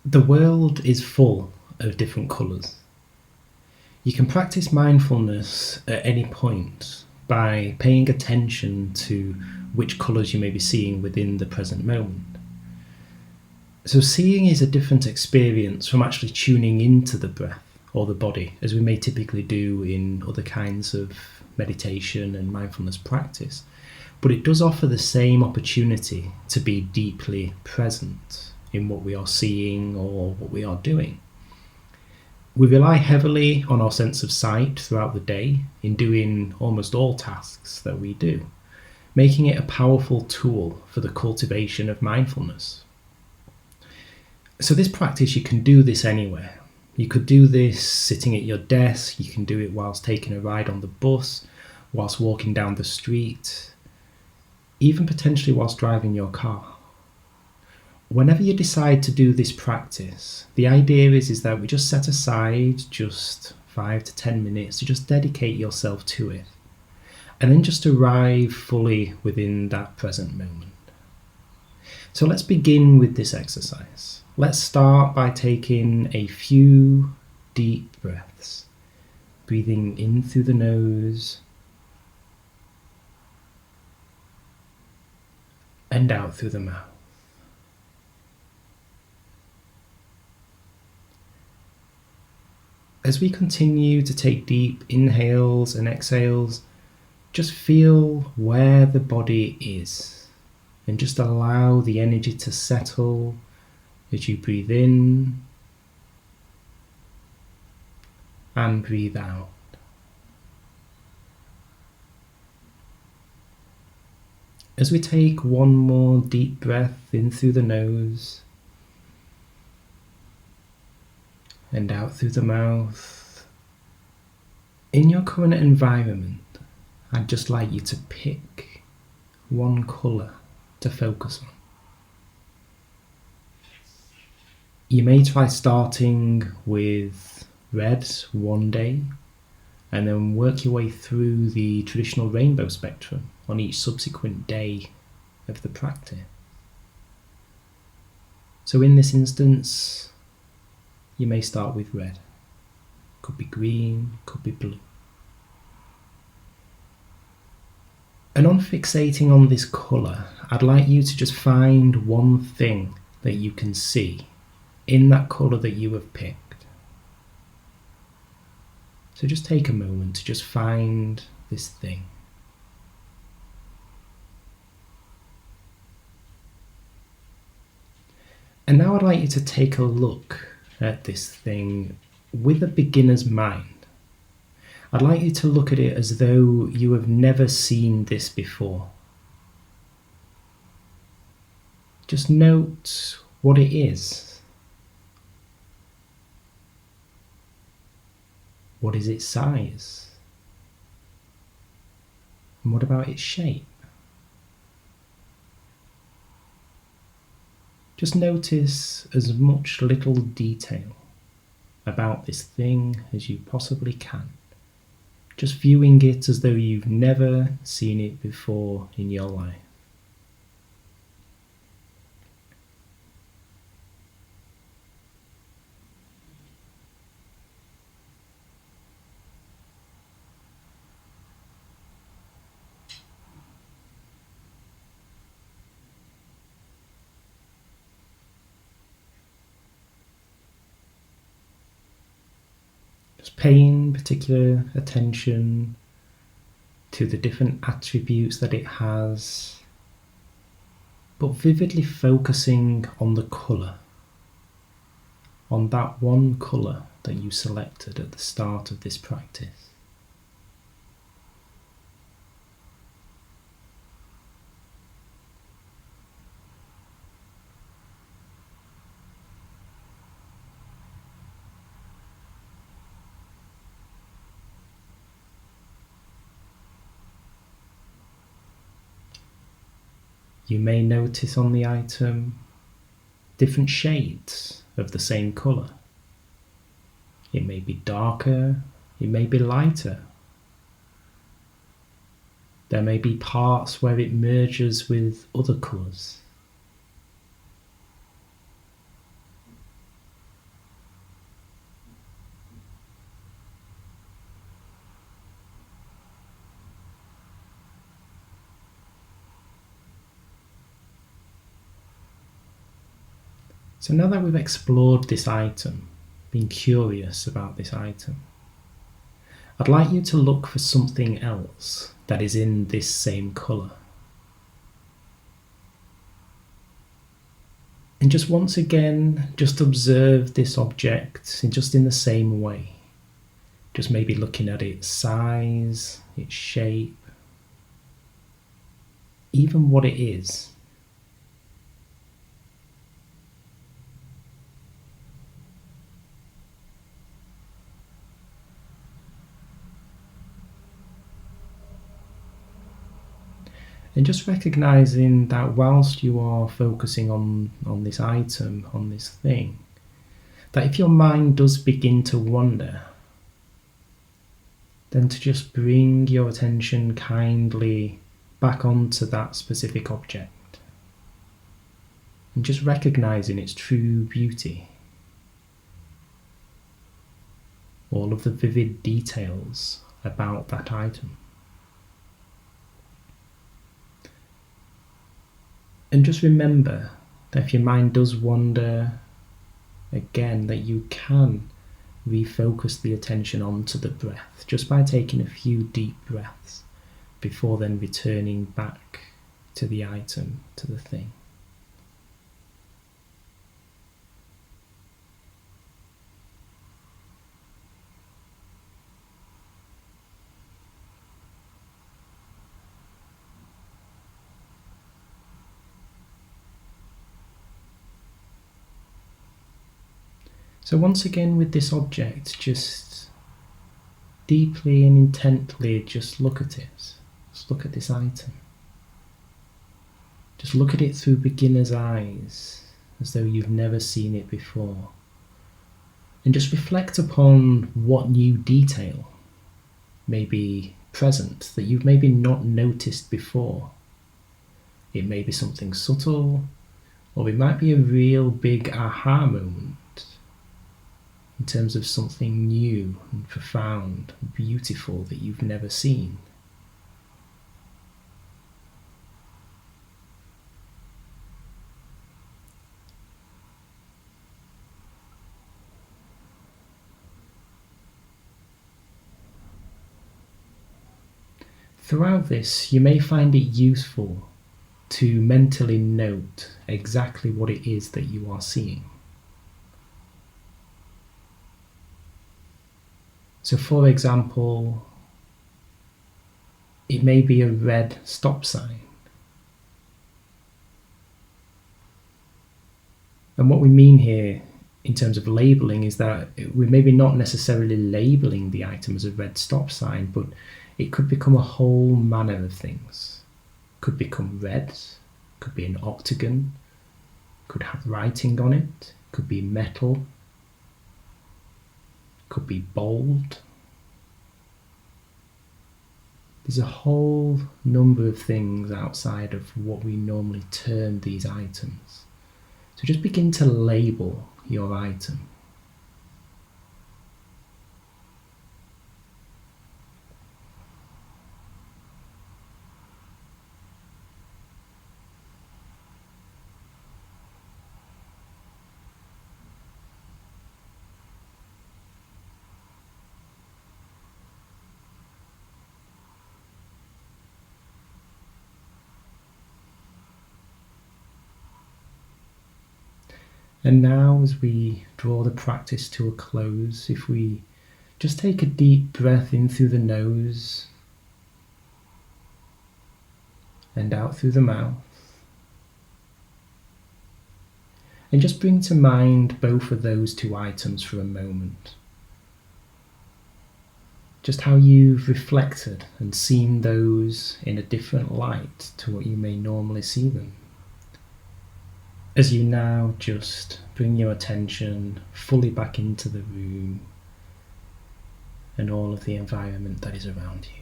The world is full of different colours. You can practice mindfulness at any point by paying attention to which colours you may be seeing within the present moment. So seeing is a different experience from actually tuning into the breath or the body, as we may typically do in other kinds of meditation and mindfulness practice. But it does offer the same opportunity to be deeply present in what we are seeing or what we are doing. We rely heavily on our sense of sight throughout the day in doing almost all tasks that we do, making it a powerful tool for the cultivation of mindfulness. So this practice, you can do this anywhere. You could do this sitting at your desk, you can do it whilst taking a ride on the bus, whilst walking down the street, even potentially whilst driving your car. Whenever you decide to do this practice, the idea is that we just set aside just 5 to 10 minutes to just dedicate yourself to it, and then just arrive fully within that present moment. So let's begin with this exercise. Let's start by taking a few deep breaths, breathing in through the nose and out through the mouth. As we continue to take deep inhales and exhales, just feel where the body is and just allow the energy to settle as you breathe in and breathe out. As we take one more deep breath in through the nose and out through the mouth, in your current environment, I'd just like you to pick one colour to focus on. You may try starting with red one day and then work your way through the traditional rainbow spectrum on each subsequent day of the practice. So in this instance, you may start with red. Could be green, could be blue. And on fixating on this colour, I'd like you to just find one thing that you can see in that colour that you have picked. So just take a moment to just find this thing. And now I'd like you to take a look at this thing with a beginner's mind. I'd like you to look at it as though you have never seen this before. Just note what it is. What is its size? And what about its shape? Just notice as much little detail about this thing as you possibly can. Just viewing it as though you've never seen it before in your life. Just paying particular attention to the different attributes that it has, but vividly focusing on the colour, on that one colour that you selected at the start of this practice. You may notice on the item different shades of the same colour. It may be darker, it may be lighter. There may be parts where it merges with other colours. So now that we've explored this item, been curious about this item, I'd like you to look for something else that is in this same colour. And just once again, just observe this object just in the same way. Just maybe looking at its size, its shape, even what it is. And just recognizing that whilst you are focusing on this item, on this thing, that if your mind does begin to wander, then to just bring your attention kindly back onto that specific object. And just recognizing its true beauty. All of the vivid details about that item. And just remember that if your mind does wander, again, that you can refocus the attention onto the breath just by taking a few deep breaths before then returning back to the item, to the thing. So once again with this object, just deeply and intently just look at it. Just look at this item. Just look at it through beginner's eyes, as though you've never seen it before. And just reflect upon what new detail may be present that you've maybe not noticed before. It may be something subtle, or it might be a real big aha moment in terms of something new and profound and beautiful that you've never seen. Throughout this, you may find it useful to mentally note exactly what it is that you are seeing. So for example, it may be a red stop sign. And what we mean here in terms of labeling is that we're maybe not necessarily labeling the item as a red stop sign, but it could become a whole manner of things. Could become red, could be an octagon, could have writing on it, could be metal, could be bold. There's a whole number of things outside of what we normally term these items. So just begin to label your item. And now as we draw the practice to a close, if we just take a deep breath in through the nose and out through the mouth, and just bring to mind both of those two items for a moment. Just how you've reflected and seen those in a different light to what you may normally see them. As you now just bring your attention fully back into the room and all of the environment that is around you.